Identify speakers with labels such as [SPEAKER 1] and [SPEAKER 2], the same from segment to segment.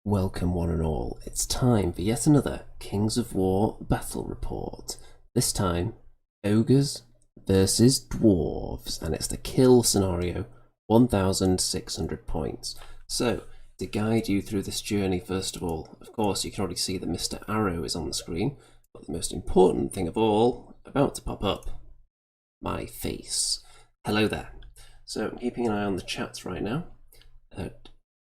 [SPEAKER 1] Welcome one and all, it's time for yet another Kings of War battle report. This time, Ogres versus Dwarves, and it's the kill scenario, 1,600 points. So, to guide you through this journey first of all, of course you can already see that Mr. Arrow is on the screen, but the most important thing of all, about to pop up, my face. Hello there. So, I'm keeping an eye on the chats right now.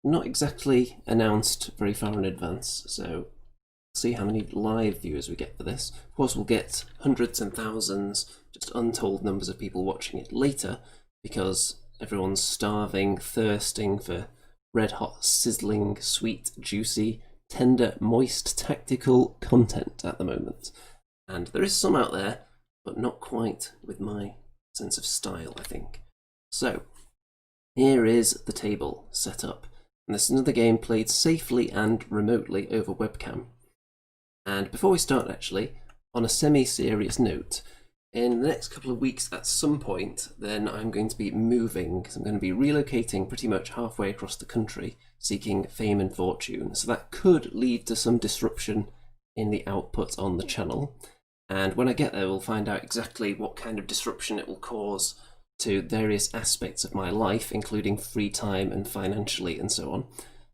[SPEAKER 1] Not exactly announced very far in advance, so see how many live viewers we get for this. Of course we'll get hundreds and thousands, just untold numbers of people watching it later, because everyone's starving, thirsting for red hot, sizzling, sweet, juicy, tender, moist, tactical content at the moment. And there is some out there, but not quite with my sense of style, I think. So, here is the table set up. And this is another game played safely and remotely over webcam. And before we start actually, on a semi-serious note, in the next couple of weeks at some point, then I'm going to be moving, because I'm going to be relocating pretty much halfway across the country, seeking fame and fortune. So that could lead to some disruption in the output on the channel. And when I get there, we'll find out exactly what kind of disruption it will cause to various aspects of my life, including free time and financially and so on.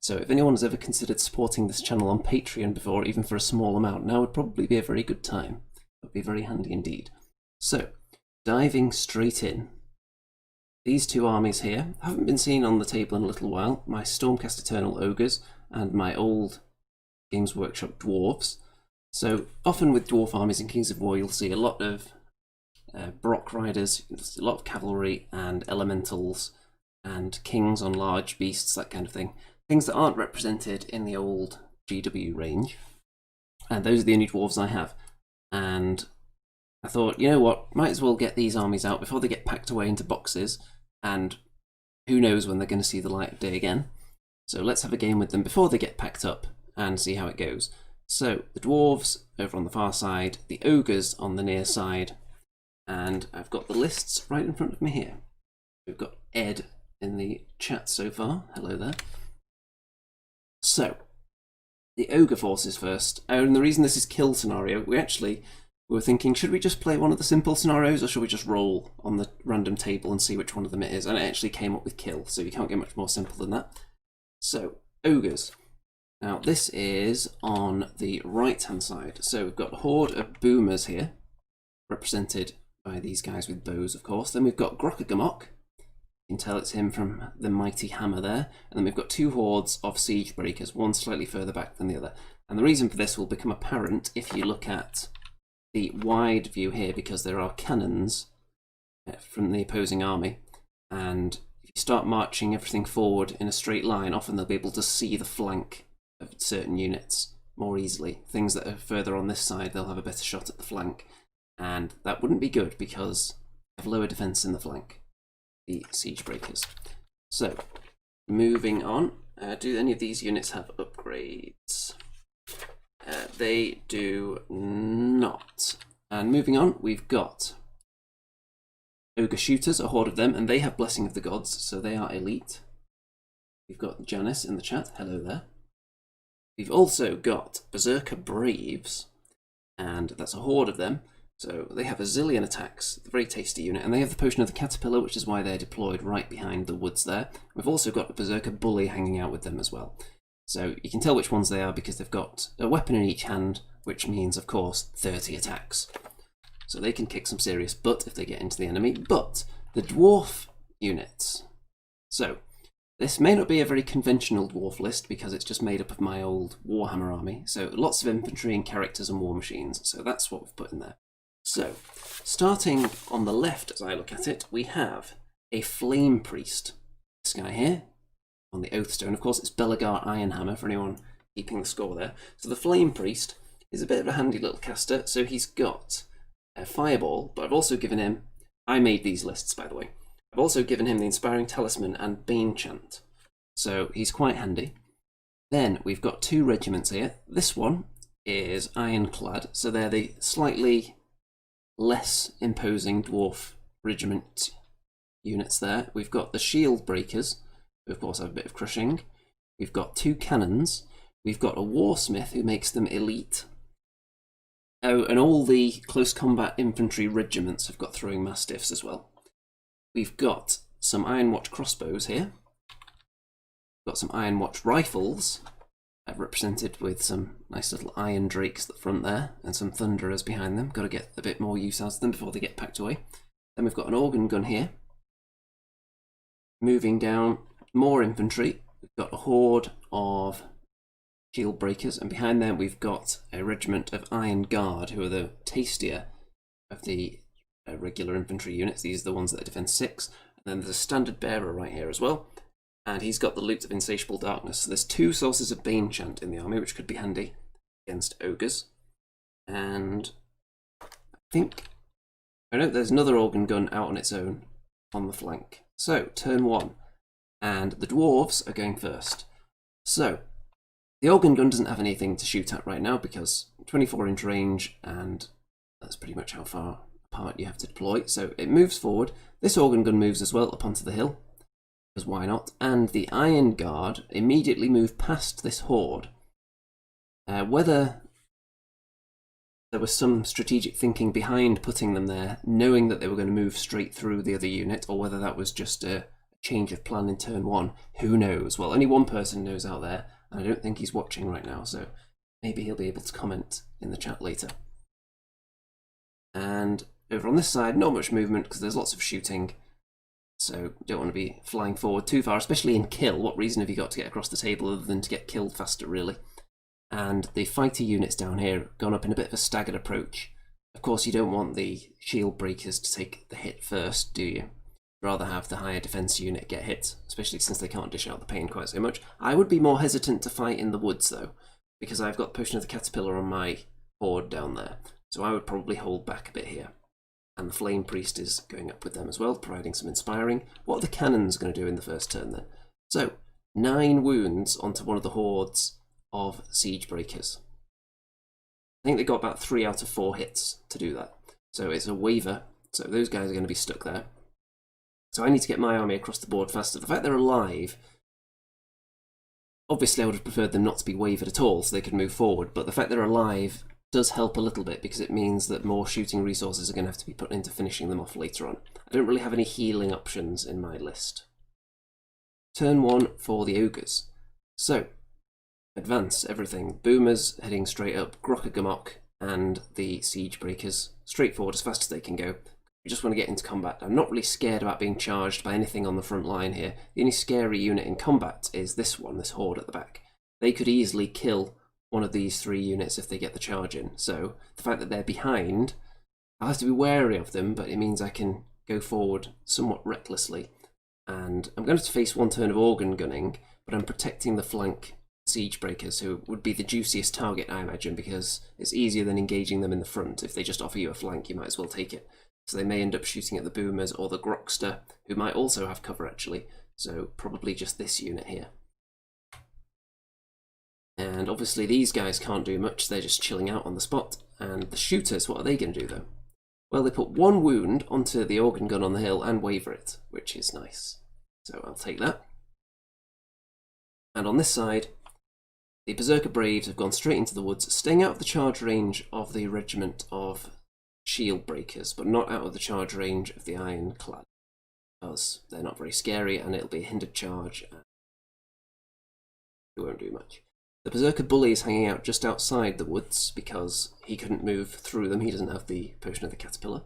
[SPEAKER 1] So if anyone has ever considered supporting this channel on Patreon before, even for a small amount, now would probably be a very good time. It would be very handy indeed. So, diving straight in. These two armies here haven't been seen on the table in a little while. My Stormcast Eternal Ogres and my old Games Workshop Dwarfs. So often with dwarf armies in Kings of War you'll see a lot of Brock riders, a lot of cavalry and elementals and kings on large beasts, that kind of thing. Things that aren't represented in the old GW range. And those are the only dwarves I have. And I thought, you know what, might as well get these armies out before they get packed away into boxes, and who knows when they're going to see the light of day again. So let's have a game with them before they get packed up and see how it goes. So the dwarves over on the far side, the ogres on the near side, and I've got the lists right in front of me here. We've got Ed in the chat so far. Hello there. So, the ogre forces first. And the reason this is kill scenario, we were thinking, should we just play one of the simple scenarios, or should we just roll on the random table and see which one of them it is? And it actually came up with kill, so you can't get much more simple than that. So, ogres. Now, this is on the right-hand side. So we've got a horde of boomers here, represented by these guys with bows, of course. Then we've got Grockagamok. You can tell it's him from the mighty hammer there. And then we've got two hordes of siege breakers, one slightly further back than the other. And the reason for this will become apparent if you look at the wide view here, because there are cannons from the opposing army. And if you start marching everything forward in a straight line, often they'll be able to see the flank of certain units more easily. Things that are further on this side, they'll have a better shot at the flank. And that wouldn't be good because they have lower defense in the flank, the siege breakers. So, moving on, do any of these units have upgrades? They do not. And moving on, we've got Ogre Shooters, a horde of them, and they have Blessing of the Gods, so they are elite. We've got Janice in the chat, hello there. We've also got Berserker Braves, and that's a horde of them. So they have a zillion attacks, a very tasty unit, and they have the Potion of the Caterpillar, which is why they're deployed right behind the woods there. We've also got a Berserker Bully hanging out with them as well. So you can tell which ones they are because they've got a weapon in each hand, which means, of course, 30 attacks. So they can kick some serious butt if they get into the enemy. But the dwarf units. So this may not be a very conventional dwarf list because it's just made up of my old Warhammer army. So lots of infantry and characters and war machines. So that's what we've put in there. So, starting on the left as I look at it, we have a Flame Priest. This guy here, on the Oathstone. Of course, it's Belagar Ironhammer for anyone keeping the score there. So the Flame Priest is a bit of a handy little caster. So he's got a Fireball, but I've also given him, I made these lists by the way, I've also given him the Inspiring Talisman and Bane Chant. So he's quite handy. Then we've got two regiments here. This one is Ironclad, so they're the slightly less imposing dwarf regiment units there. We've got the Shield Breakers, who of course have a bit of crushing. We've got two cannons. We've got a warsmith who makes them elite. Oh, and all the close combat infantry regiments have got throwing mastiffs as well. We've got some Iron Watch crossbows here. We've got some Iron Watch rifles, represented with some nice little iron drakes at the front there, and some thunderers behind them. Got to get a bit more use out of them before they get packed away. Then we've got an organ gun here. Moving down, more infantry. We've got a horde of shield breakers, and behind them we've got a regiment of Iron Guard, who are the tastier of the regular infantry units. These are the ones that are defense 6. And then there's a standard bearer right here as well, and he's got the loot of Insatiable Darkness. So there's 2 sources of Bane Chant in the army, which could be handy against Ogres. And I think, I know there's another organ gun out on its own on the flank. So, turn 1, and the Dwarves are going first. So, the organ gun doesn't have anything to shoot at right now because 24-inch range, and that's pretty much how far apart you have to deploy. So it moves forward. This organ gun moves as well up onto the hill, because why not? And the Iron Guard immediately move past this horde. Whether there was some strategic thinking behind putting them there, knowing that they were going to move straight through the other unit, or whether that was just a change of plan in turn 1, who knows? Well, only one person knows out there, and I don't think he's watching right now, so maybe he'll be able to comment in the chat later. And over on this side, not much movement because there's lots of shooting, so don't want to be flying forward too far, especially in kill. What reason have you got to get across the table other than to get killed faster, really? And the fighter units down here have gone up in a bit of a staggered approach. Of course, you don't want the shield breakers to take the hit first, do you? Rather have the higher defense unit get hit, especially since they can't dish out the pain quite so much. I would be more hesitant to fight in the woods, though, because I've got Potion of the Caterpillar on my horde down there, so I would probably hold back a bit here. And the Flame Priest is going up with them as well, providing some inspiring. What are the cannons going to do in the first turn, then? So, 9 wounds onto one of the hordes of Siege Breakers. I think they got about 3 out of 4 hits to do that. So it's a waver, so those guys are going to be stuck there. So I need to get my army across the board faster. The fact they're alive, obviously I would have preferred them not to be wavered at all so they could move forward, but the fact they're alive does help a little bit because it means that more shooting resources are going to have to be put into finishing them off later on. I don't really have any healing options in my list. Turn 1 for the Ogres. So, advance everything. Boomers heading straight up, Grockagamok and the Siege Breakers straight forward as fast as they can go. We just want to get into combat. I'm not really scared about being charged by anything on the front line here. The only scary unit in combat is this one, this horde at the back. They could easily kill one of these 3 units if they get the charge in. So the fact that they're behind, I'll have to be wary of them, but it means I can go forward somewhat recklessly. And I'm going to face 1 turn of organ gunning, but I'm protecting the flank Siege Breakers, who would be the juiciest target, I imagine, because it's easier than engaging them in the front. If they just offer you a flank, you might as well take it. So they may end up shooting at the Boomers or the Grokster, who might also have cover, actually. So probably just this unit here. And obviously these guys can't do much, they're just chilling out on the spot. And the shooters, what are they going to do, though? Well, they put 1 wound onto the organ gun on the hill and waver it, which is nice. So I'll take that. And on this side, the Berserker Braves have gone straight into the woods, staying out of the charge range of the regiment of Shield Breakers, but not out of the charge range of the Ironclad, because they're not very scary and it'll be a hindered charge and it won't do much. The Berserker Bully is hanging out just outside the woods because he couldn't move through them, he doesn't have the Potion of the Caterpillar.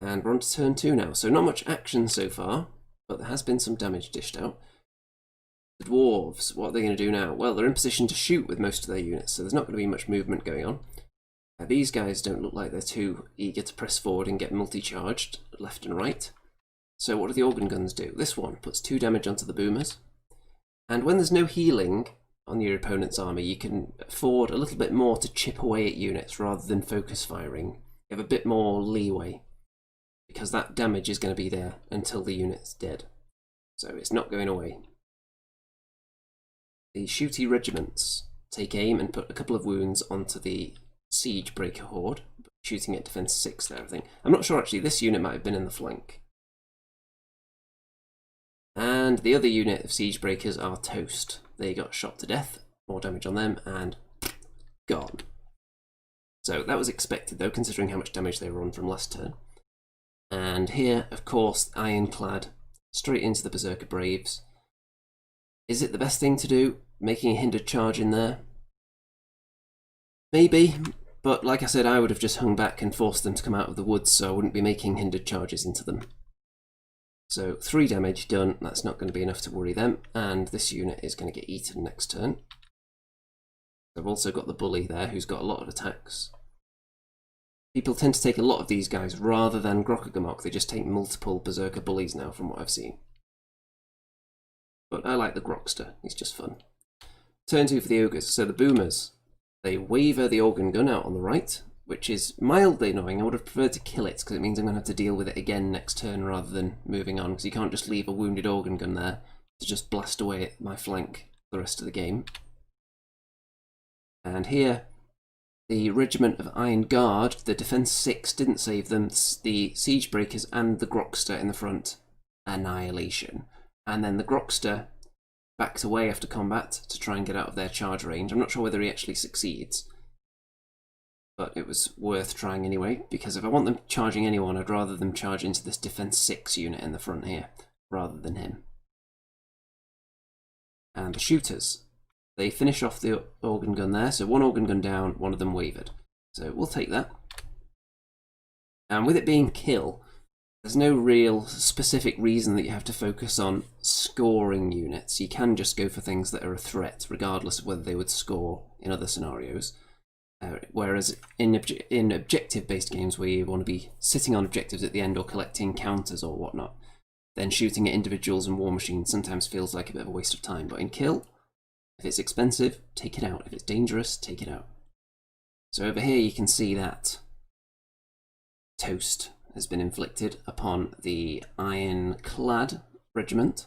[SPEAKER 1] And we're on to turn 2 now, so not much action so far, but there has been some damage dished out. The Dwarves, what are they going to do now? Well, they're in position to shoot with most of their units, so there's not going to be much movement going on. These guys don't look like they're too eager to press forward and get multi-charged left and right. So what do the organ guns do? This one puts 2 damage onto the Boomers. And when there's no healing on your opponent's army, you can afford a little bit more to chip away at units rather than focus firing. You have a bit more leeway, because that damage is going to be there until the unit's dead. So it's not going away. The shooty regiments take aim and put a couple of wounds onto the Siege Breaker horde, shooting at defense 6 there, I think. I'm not sure actually, this unit might have been in the flank. And And the other unit of siege breakers are toast. They got shot to death, more damage on them, and gone. So that was expected though, considering how much damage they were on from last turn. And here, of course, ironclad, straight into the Berserker Braves. Is it the best thing to do, making a hindered charge in there? Maybe, but like I said, I would have just hung back and forced them to come out of the woods, so I wouldn't be making hindered charges into them. So 3 damage done, that's not going to be enough to worry them, and this unit is going to get eaten next turn. I've also got the bully there, who's got a lot of attacks. People tend to take a lot of these guys rather than Grokkagamok. They just take multiple Berserker bullies now, from what I've seen. But I like the Grokster, he's just fun. Turn 2 for the Ogres. So the Boomers, they waver the Organ Gun out on the right, which is mildly annoying. I would have preferred to kill it, because it means I'm going to have to deal with it again next turn rather than moving on, because you can't just leave a wounded Organ Gun there to just blast away at my flank the rest of the game. And here, the Regiment of Iron Guard, the Defence 6 didn't save them, the Siege Breakers and the Grokster in the front, annihilation. And then the Grokster backed away after combat to try and get out of their charge range. I'm not sure whether he actually succeeds, but it was worth trying anyway, because if I want them charging anyone, I'd rather them charge into this Defence 6 unit in the front here, rather than him. And the Shooters, they finish off the Organ Gun there, so 1 Organ Gun down, 1 of them wavered. So we'll take that. And with it being kill, there's no real specific reason that you have to focus on scoring units. You can just go for things that are a threat, regardless of whether they would score in other scenarios. Whereas in objective-based games where you want to be sitting on objectives at the end or collecting counters or whatnot, then shooting at individuals and war machines sometimes feels like a bit of a waste of time. But in kill, if it's expensive, take it out. If it's dangerous, take it out. So over here you can see that toast has been inflicted upon the Ironclad Regiment.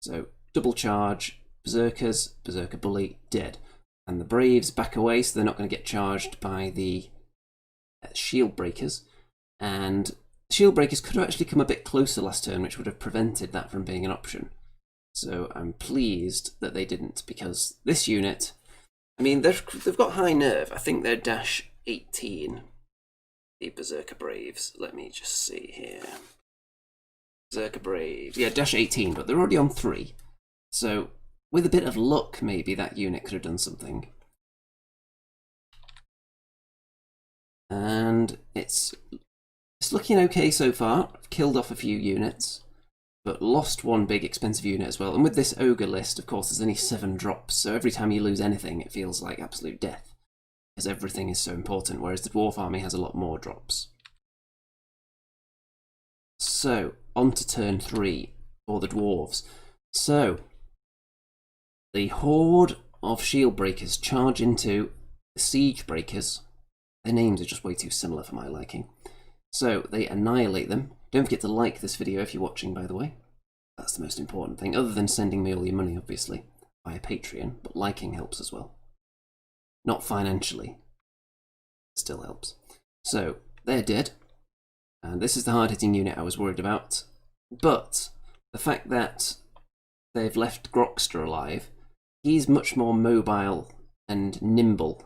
[SPEAKER 1] So double charge, Berserkers, Berserker Bully, dead. And the Braves back away, so they're not going to get charged by the Shield Breakers. And Shield Breakers could have actually come a bit closer last turn, which would have prevented that from being an option. So I'm pleased that they didn't, because this unit, I mean, they've got high nerve. I think they're dash 18, the Berserker Braves. Let me just see here. Berserker Braves, yeah, dash 18, but they're already on 3. So with a bit of luck, maybe that unit could have done something. And it's looking okay so far. I've killed off a few units, but lost 1 big expensive unit as well. And with this Ogre list, of course, there's only 7 drops, so every time you lose anything, it feels like absolute death, because everything is so important, whereas the Dwarf army has a lot more drops. So, on to turn 3 for the Dwarves. So, the horde of Shield Breakers charge into the Siege Breakers. Their names are just way too similar for my liking. So they annihilate them. Don't forget to like this video if you're watching, by the way. That's the most important thing, other than sending me all your money, obviously, via Patreon, but liking helps as well. Not financially. It still helps. So, they're dead. And this is the hard-hitting unit I was worried about. But the fact that they've left Grokster alive, he's much more mobile and nimble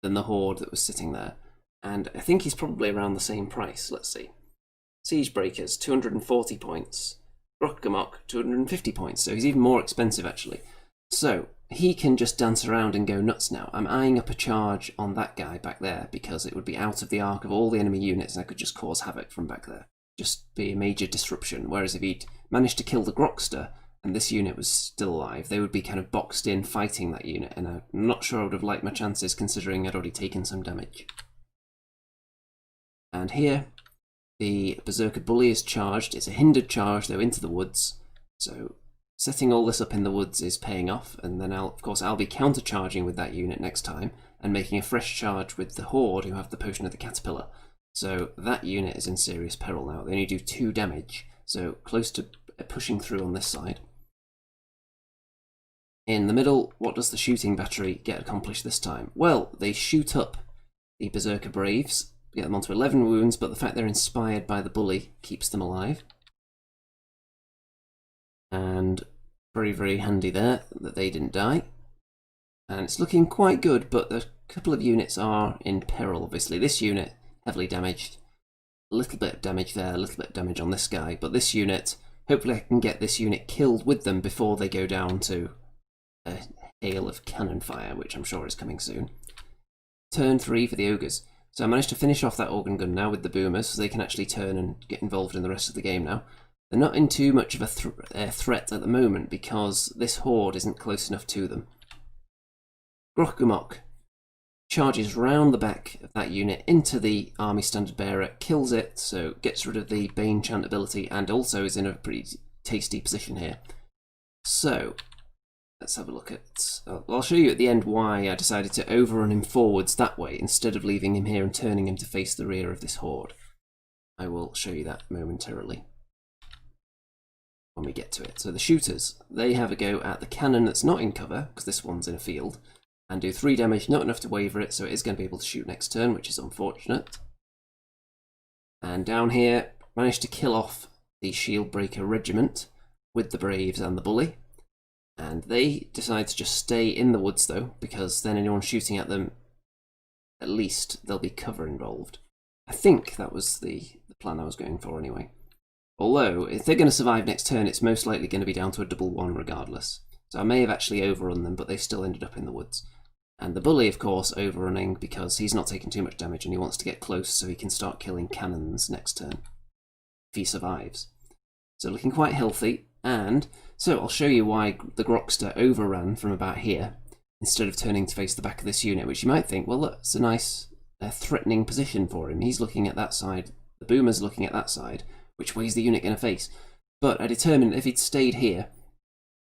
[SPEAKER 1] than the horde that was sitting there. And I think he's probably around the same price. Let's see. Siege Breakers, 240 points. Grokkamok, 250 points. So he's even more expensive, actually. So he can just dance around and go nuts now. I'm eyeing up a charge on that guy back there because it would be out of the arc of all the enemy units and I could just cause havoc from back there. Just be a major disruption. Whereas if he'd managed to kill the Grokster and this unit was still alive, they would be kind of boxed in fighting that unit, and I'm not sure I would have liked my chances considering I'd already taken some damage. And here, the Berserker Bully is charged. It's a hindered charge, though, into the woods. So setting all this up in the woods is paying off, and then of course I'll be counter-charging with that unit next time, and making a fresh charge with the Horde, who have the Potion of the Caterpillar. So that unit is in serious peril now. They only do 2 damage, so close to pushing through on this side. In the middle, what does the shooting battery get accomplished this time? Well, they shoot up the Berserker Braves, get them onto 11 wounds, but the fact they're inspired by the Bully keeps them alive. And Very, very handy there that they didn't die. And it's looking quite good, but a couple of units are in peril, obviously. This unit, heavily damaged. A little bit of damage there, a little bit of damage on this guy. But this unit, hopefully I can get this unit killed with them before they go down to a hail of cannon fire, which I'm sure is coming soon. Turn 3 for the Ogres. So I managed to finish off that organ gun now with the boomers, so they can actually turn and get involved in the rest of the game now. They're not in too much of a threat at the moment because this horde isn't close enough to them. Grokgamok charges round the back of that unit into the army standard bearer, kills it, so gets rid of the Bane chant ability, and also is in a pretty tasty position here. So let's have a look at... I'll show you at the end why I decided to overrun him forwards that way instead of leaving him here and turning him to face the rear of this horde. I will show you that momentarily when we get to it. So the shooters, they have a go at the cannon that's not in cover, because this one's in a field, and do 3 damage, not enough to waver it, so it is going to be able to shoot next turn, which is unfortunate. And down here, managed to kill off the Shield Breaker Regiment with the Braves and the Bully. And they decide to just stay in the woods though, because then anyone shooting at them, at least there'll be cover involved. I think that was the plan I was going for anyway. Although, if they're going to survive next turn, it's most likely going to be down to a 1/1 regardless. So I may have actually overrun them, but they still ended up in the woods. And the Bully, of course, overrunning because he's not taking too much damage and he wants to get close so he can start killing cannons next turn, if he survives. So looking quite healthy. And so I'll show you why the Grokster overran from about here instead of turning to face the back of this unit, which you might think, well, look, it's a nice threatening position for him. He's looking at that side, the Boomer's looking at that side. Which way is the unit going to face? But I determined if he'd stayed here,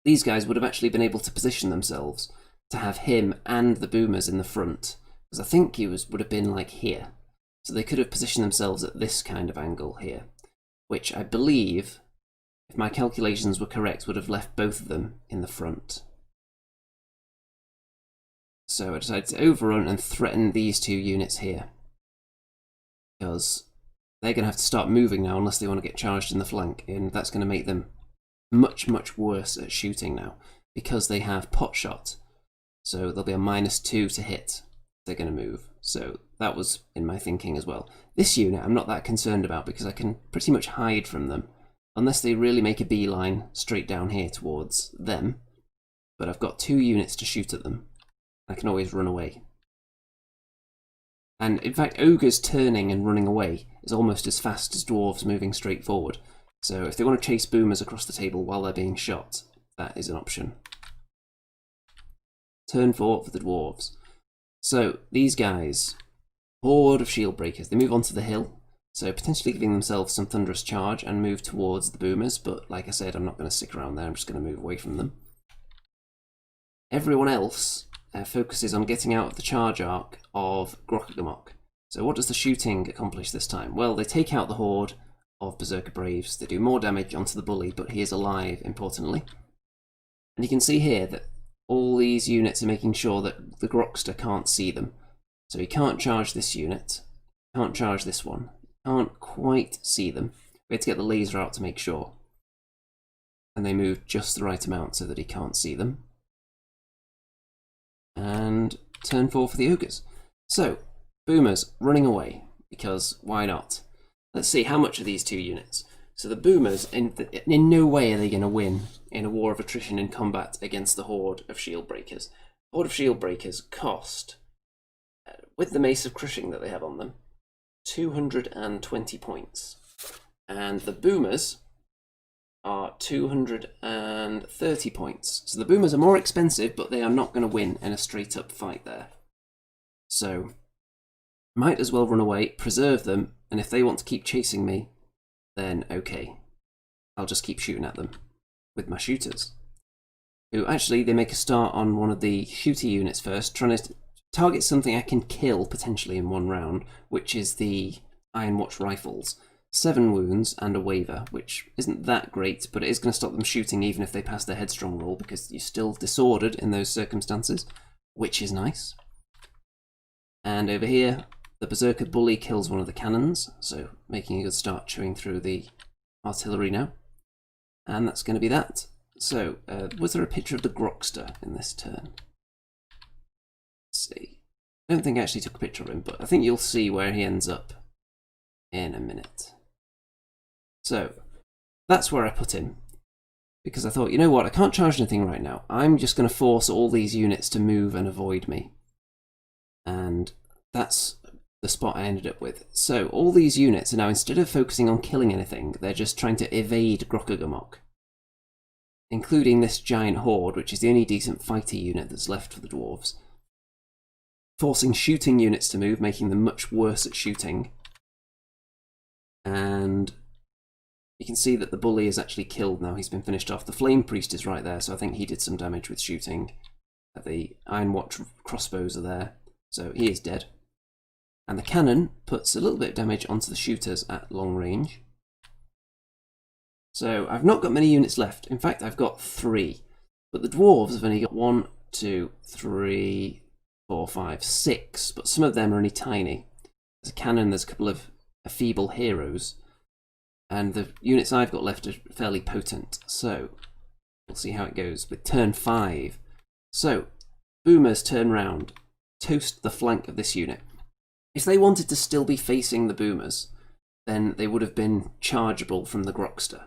[SPEAKER 1] these guys would have actually been able to position themselves to have him and the Boomers in the front. Because I think he would have been like here. So they could have positioned themselves at this kind of angle here. Which I believe, if my calculations were correct, would have left both of them in the front. So I decided to overrun and threaten these 2 units here. Because they're going to have to start moving now unless they want to get charged in the flank, and that's going to make them much, much worse at shooting now, because they have pot shot. So there'll be a -2 to hit if they're going to move. So that was in my thinking as well. This unit I'm not that concerned about because I can pretty much hide from them, unless they really make a beeline straight down here towards them. But I've got 2 units to shoot at them. I can always run away. And in fact, Ogres turning and running away is almost as fast as Dwarves moving straight forward. So if they want to chase Boomers across the table while they're being shot, that is an option. Turn 4 for the Dwarves. So these guys, horde of Shield Breakers, they move onto the hill, so potentially giving themselves some thunderous charge and move towards the Boomers, but like I said, I'm not going to stick around there, I'm just going to move away from them. Everyone else focuses on getting out of the charge arc of Grokgamok. So what does the shooting accomplish this time? Well, they take out the horde of Berserker Braves, they do more damage onto the Bully, but he is alive, importantly. And you can see here that all these units are making sure that the Grokster can't see them. So he can't charge this unit, can't charge this one, can't quite see them. We had to get the laser out to make sure. And they move just the right amount so that he can't see them. And turn 4 for the Ogres. So, Boomers running away, because why not? Let's see, how much are these 2 units? So the Boomers, in no way are they going to win in a war of attrition in combat against the horde of Shield Breakers. Horde of Shield Breakers cost, with the Mace of Crushing that they have on them, 220 points. And the Boomers are 230 points. So the Boomers are more expensive, but they are not going to win in a straight up fight there. So, might as well run away, preserve them, and if they want to keep chasing me, then okay. I'll just keep shooting at them with my shooters. Who actually, they make a start on one of the shooter units first, trying to target something I can kill potentially in one round, which is the Iron Watch rifles. 7 wounds and a waver, which isn't that great, but it is going to stop them shooting even if they pass their headstrong roll, because you're still disordered in those circumstances, which is nice. And over here, the Berserker Bully kills one of the cannons, so making a good start chewing through the artillery now. And that's going to be that. So, was there a picture of the Grokster in this turn? Let's see. I don't think I actually took a picture of him, but I think you'll see where he ends up in a minute. So, that's where I put him. Because I thought, you know what, I can't charge anything right now. I'm just going to force all these units to move and avoid me. And that's the spot I ended up with. So, all these units are now, instead of focusing on killing anything, they're just trying to evade Grokagumok. Including this giant horde, which is the only decent fighter unit that's left for the dwarves. Forcing shooting units to move, making them much worse at shooting. And you can see that the bully is actually killed now, he's been finished off. The flame priest is right there, so I think he did some damage with shooting. The Iron Watch crossbows are there, so he is dead. And the cannon puts a little bit of damage onto the shooters at long range. So I've not got many units left. In fact, I've got 3. But the dwarves have only got 1, 2, 3, 4, 5, 6. But some of them are only tiny. There's a cannon, there's a couple of feeble heroes. And the units I've got left are fairly potent. So we'll see how it goes with turn 5. So boomers turn round, toast the flank of this unit. If they wanted to still be facing the boomers, then they would have been chargeable from the Grokster.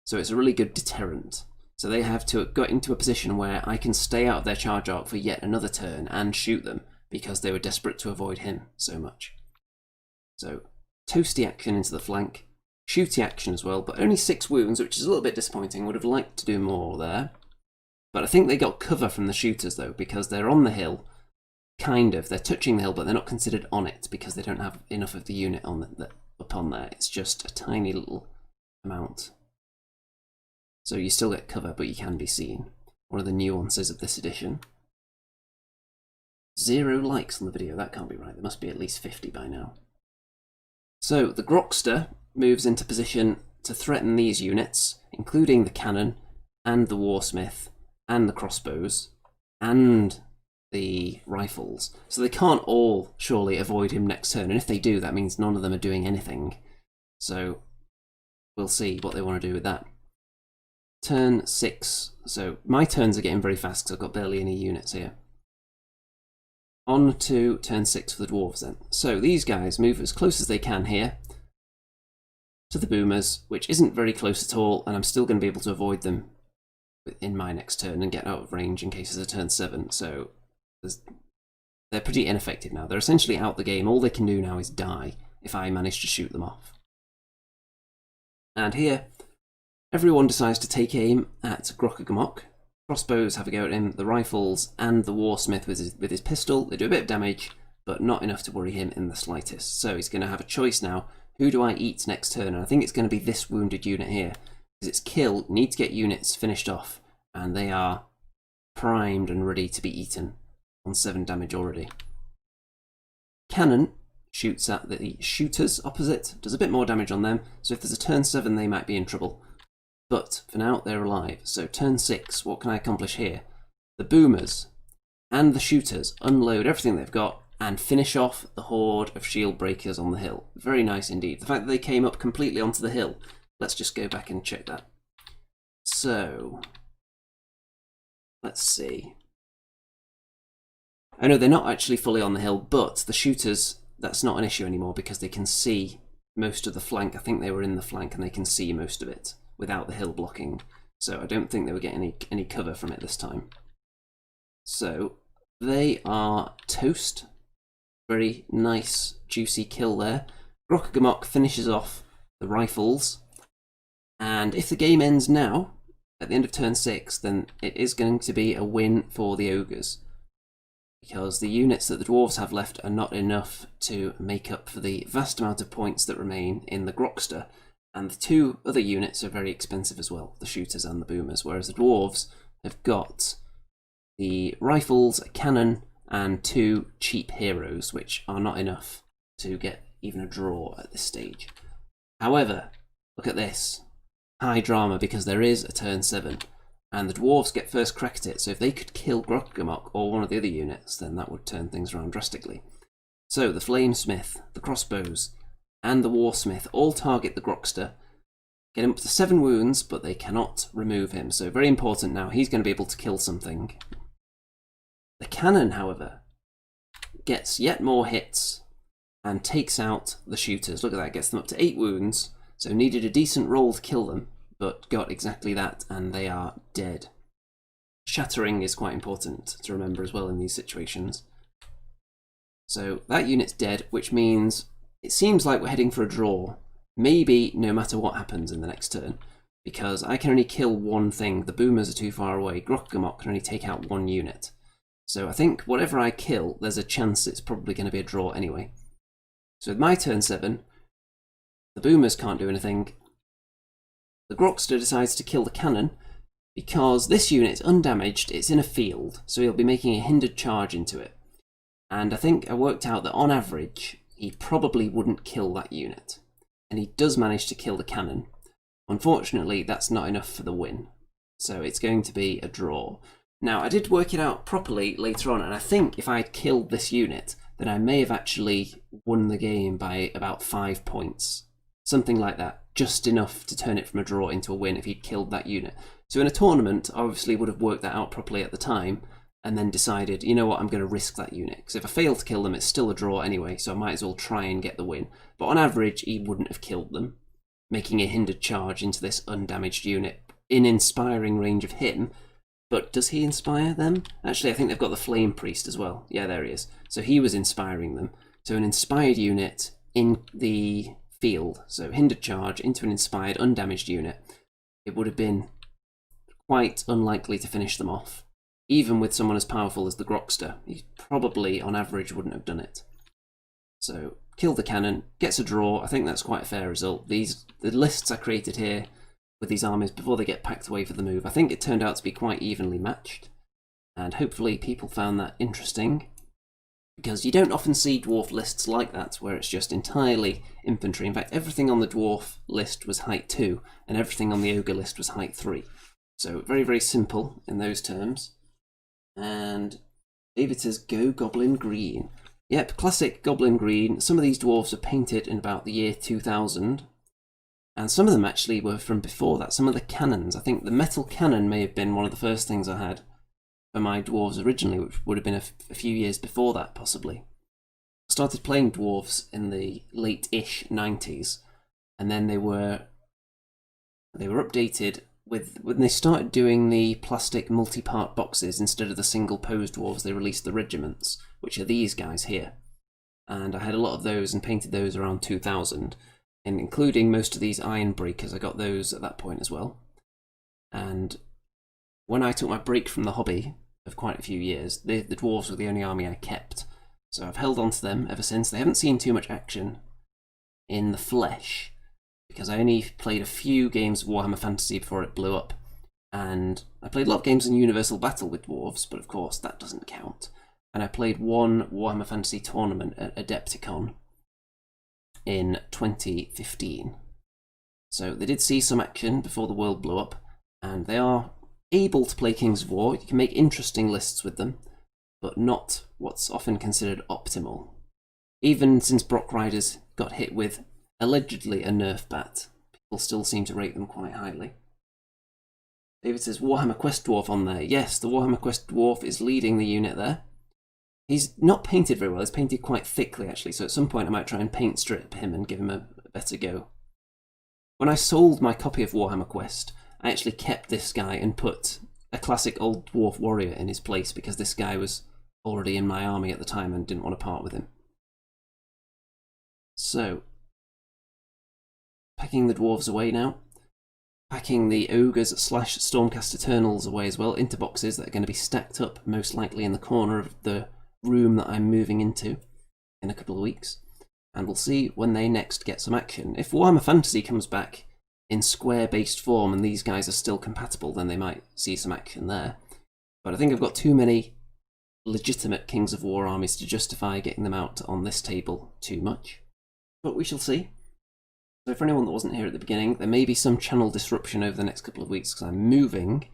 [SPEAKER 1] So it's a really good deterrent. So they have to get into a position where I can stay out of their charge arc for yet another turn and shoot them because they were desperate to avoid him so much. So toasty action into the flank, shooty action as well, but only 6 wounds, which is a little bit disappointing. Would have liked to do more there. But I think they got cover from the shooters though, because they're on the hill, kind of. They're touching the hill, but they're not considered on it because they don't have enough of the unit on up on there. It's just a tiny little amount. So you still get cover, but you can be seen. One of the nuances of this edition. 0 likes on the video, that can't be right. There must be at least 50 by now. So the Grokster moves into position to threaten these units, including the cannon, and the warsmith, and the crossbows, and the rifles. So they can't all surely avoid him next turn, and if they do, that means none of them are doing anything. So we'll see what they want to do with that. Turn 6. So my turns are getting very fast because I've got barely any units here. On to turn 6 for the dwarves then. So these guys move as close as they can here to the boomers, which isn't very close at all, and I'm still going to be able to avoid them in my next turn and get out of range in case it's a turn 7. So they're pretty ineffective now. They're essentially out the game. All they can do now is die if I manage to shoot them off. And here, everyone decides to take aim at Grokagumok. Crossbows have a go at him, the rifles, and the warsmith with his pistol. They do a bit of damage, but not enough to worry him in the slightest. So he's going to have a choice now. Who do I eat next turn? And I think it's going to be this wounded unit here. Because it's kill, need to get units finished off, and they are primed and ready to be eaten on 7 damage already. Cannon shoots at the shooters opposite, does a bit more damage on them, so if there's a turn 7 they might be in trouble. But for now they're alive, so turn 6, what can I accomplish here? The boomers and the shooters unload everything they've got and finish off the horde of shield breakers on the hill. Very nice indeed. The fact that they came up completely onto the hill. Let's just go back and check that. So, let's see. Oh no, they're not actually fully on the hill, but the shooters, that's not an issue anymore because they can see most of the flank. I think they were in the flank and they can see most of it without the hill blocking. So I don't think they were getting any cover from it this time. So they are toast. Very nice, juicy kill there. Grokagumok finishes off the rifles. And if the game ends now, at the end of turn 6, then it is going to be a win for the Ogres. Because the units that the dwarves have left are not enough to make up for the vast amount of points that remain in the Grokster. And the 2 other units are very expensive as well, the shooters and the boomers, whereas the dwarves have got the rifles, a cannon, and 2 cheap heroes, which are not enough to get even a draw at this stage. However, look at this. High drama, because there is a turn 7, and the dwarves get first crack at it, so if they could kill Grokagumok or one of the other units, then that would turn things around drastically. So the Flamesmith, the crossbows, and the warsmith all target the Grokster, get him up to 7 wounds, but they cannot remove him. So very important now, he's going to be able to kill something. The cannon, however, gets yet more hits and takes out the shooters. Look at that, gets them up to 8 wounds. So needed a decent roll to kill them, but got exactly that, and they are dead. Shattering is quite important to remember as well in these situations. So that unit's dead, which means it seems like we're heading for a draw. Maybe no matter what happens in the next turn, because I can only kill one thing. The boomers are too far away. Grokgamok can only take out 1 unit. So I think whatever I kill, there's a chance it's probably going to be a draw anyway. So with my turn 7, the boomers can't do anything. The Grokster decides to kill the cannon, because this unit is undamaged, it's in a field, so he'll be making a hindered charge into it. And I think I worked out that on average, he probably wouldn't kill that unit. And he does manage to kill the cannon. Unfortunately, that's not enough for the win. So it's going to be a draw. Now, I did work it out properly later on, and I think if I had killed this unit, then I may have actually won the game by about 5 points. Something like that. Just enough to turn it from a draw into a win if he'd killed that unit. So in a tournament, I obviously would have worked that out properly at the time, and then decided, you know what, I'm going to risk that unit. Because if I fail to kill them, it's still a draw anyway, so I might as well try and get the win. But on average, he wouldn't have killed them, making a hindered charge into this undamaged unit in inspiring range of him. But does he inspire them? Actually, I think they've got the Flame Priest as well. Yeah, there he is. So he was inspiring them. So an inspired unit in the field, so hindered charge into an inspired, undamaged unit, it would have been quite unlikely to finish them off. Even with someone as powerful as the Grokster, he probably, on average, wouldn't have done it. So, kill the cannon, gets a draw. I think that's quite a fair result. The lists I created here with these armies before they get packed away for the move, I think it turned out to be quite evenly matched. And hopefully people found that interesting, because you don't often see dwarf lists like that, where it's just entirely infantry. In fact, everything on the dwarf list was height 2, and everything on the ogre list was height 3. So, very, very simple in those terms. And David says, go Goblin Green. Yep, classic Goblin Green. Some of these dwarves were painted in about the year 2000. And some of them actually were from before that. Some of the cannons. I think the metal cannon may have been one of the first things I had for my dwarves originally, which would have been a few years before that, possibly. I started playing dwarves in the late-ish 90s. And then they were updated when they started doing the plastic multi-part boxes instead of the single pose dwarves. They released the regiments, which are these guys here. And I had a lot of those and painted those around 2000, and including most of these iron breakers. I got those at that point as well. And when I took my break from the hobby of quite a few years, the dwarves were the only army I kept. So I've held on to them ever since. They haven't seen too much action in the flesh, because I only played a few games of Warhammer Fantasy before it blew up. And I played a lot of games in Universal Battle with dwarves, but of course that doesn't count. And I played one Warhammer Fantasy tournament at Adepticon in 2015. So they did see some action before the world blew up, and they are able to play Kings of War. You can make interesting lists with them, but not what's often considered optimal. Even since Brock Riders got hit with allegedly a nerf bat, people still seem to rate them quite highly. David says, Warhammer Quest Dwarf on there. Yes, the Warhammer Quest Dwarf is leading the unit there. He's not painted very well, he's painted quite thickly actually, so at some point I might try and paint strip him and give him a better go. When I sold my copy of Warhammer Quest, I actually kept this guy and put a classic old dwarf warrior in his place, because this guy was already in my army at the time and didn't want to part with him. So, packing the dwarves away now. Packing the ogres / Stormcast Eternals away as well into boxes that are going to be stacked up most likely in the corner of the room that I'm moving into in a couple of weeks. And we'll see when they next get some action. If Warhammer Fantasy comes back in square-based form and these guys are still compatible, then they might see some action there. But I think I've got too many legitimate Kings of War armies to justify getting them out on this table too much. But we shall see. So for anyone that wasn't here at the beginning, there may be some channel disruption over the next couple of weeks because I'm moving,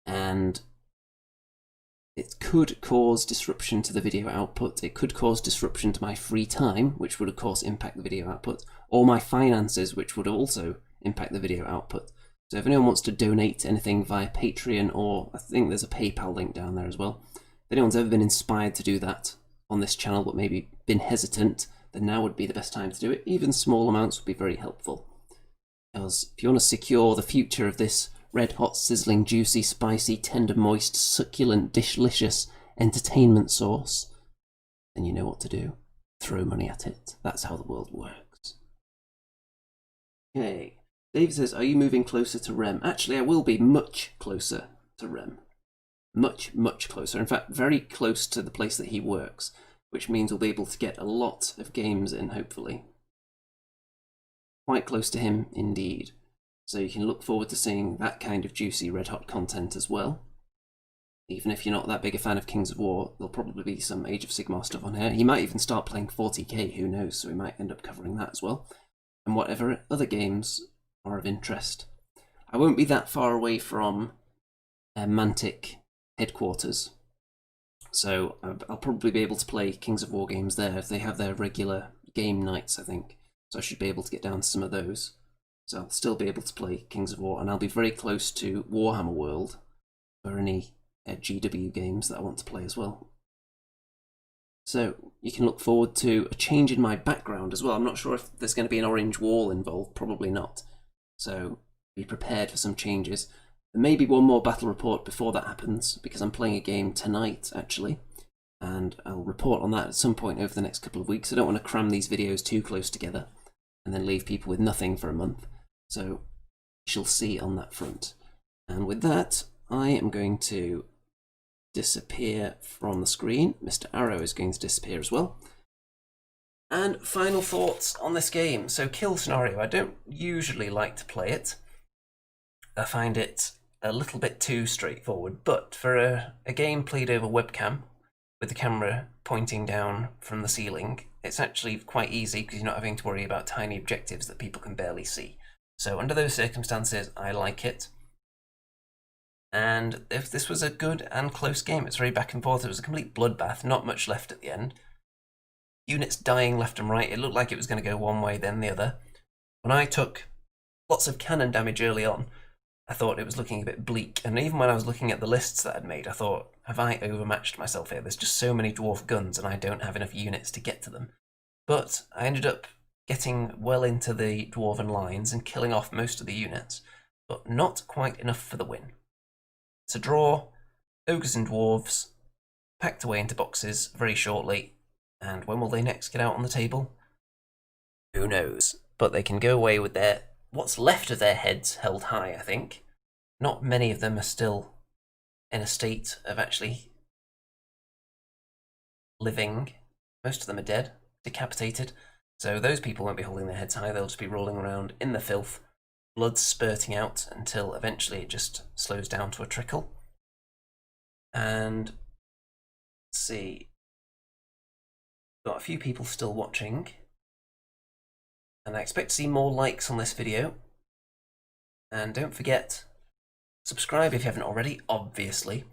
[SPEAKER 1] and it could cause disruption to the video output. It could cause disruption to my free time, which would of course impact the video output, or my finances, which would also impact the video output. So if anyone wants to donate anything via Patreon, or I think there's a PayPal link down there as well, if anyone's ever been inspired to do that on this channel but maybe been hesitant, then now would be the best time to do it. Even small amounts would be very helpful. Because if you want to secure the future of this red hot, sizzling, juicy, spicy, tender, moist, succulent, delicious entertainment sauce, then you know what to do. Throw money at it. That's how the world works. Okay. Dave says, are you moving closer to Rem? Actually, I will be much closer to Rem. Much, much closer. In fact, very close to the place that he works, which means we'll be able to get a lot of games in, hopefully. Quite close to him, indeed. So you can look forward to seeing that kind of juicy, red-hot content as well. Even if you're not that big a fan of Kings of War, there'll probably be some Age of Sigmar stuff on here. He might even start playing 40k, who knows, so we might end up covering that as well. And whatever other games are of interest. I won't be that far away from Mantic headquarters, so I'll probably be able to play Kings of War games there if they have their regular game nights, I think. So I should be able to get down to some of those. So I'll still be able to play Kings of War, and I'll be very close to Warhammer World for any GW games that I want to play as well. So you can look forward to a change in my background as well. I'm not sure if there's going to be an orange wall involved, probably not. So be prepared for some changes. There may be one more battle report before that happens, because I'm playing a game tonight, actually. And I'll report on that at some point over the next couple of weeks. I don't want to cram these videos too close together and then leave people with nothing for a month. So we shall see on that front. And with that, I am going to disappear from the screen. Mr. Arrow is going to disappear as well. And final thoughts on this game. So kill scenario, I don't usually like to play it. I find it a little bit too straightforward, but for a game played over webcam, with the camera pointing down from the ceiling, it's actually quite easy because you're not having to worry about tiny objectives that people can barely see. So under those circumstances, I like it. And if this was a good and close game, it's very back and forth. It was a complete bloodbath, not much left at the end. Units dying left and right. It looked like it was going to go one way, then the other. When I took lots of cannon damage early on, I thought it was looking a bit bleak. And even when I was looking at the lists that I'd made, I thought, have I overmatched myself here? There's just so many dwarf guns and I don't have enough units to get to them. But I ended up getting well into the dwarven lines and killing off most of the units, but not quite enough for the win. It's a draw, ogres and dwarves, packed away into boxes very shortly, and when will they next get out on the table? Who knows? But they can go away with what's left of their heads held high, I think. Not many of them are still in a state of actually living. Most of them are dead, decapitated. So those people won't be holding their heads high, they'll just be rolling around in the filth, blood spurting out until eventually it just slows down to a trickle. And let's see, got a few people still watching, and I expect to see more likes on this video. And don't forget, subscribe if you haven't already, obviously.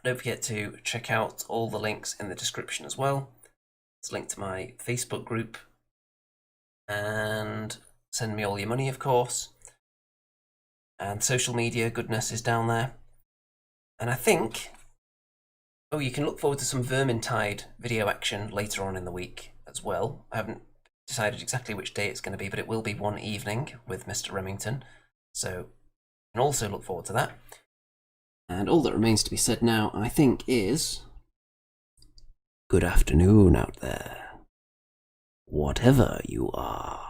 [SPEAKER 1] Don't forget to check out all the links in the description as well. It's linked to my Facebook group, and send me all your money, of course. And social media goodness is down there. And I think, oh, you can look forward to some Vermintide video action later on in the week as well. I haven't decided exactly which day it's going to be, but it will be one evening with Mr. Remington. So you can also look forward to that. And all that remains to be said now, I think, is good afternoon out there, whatever you are.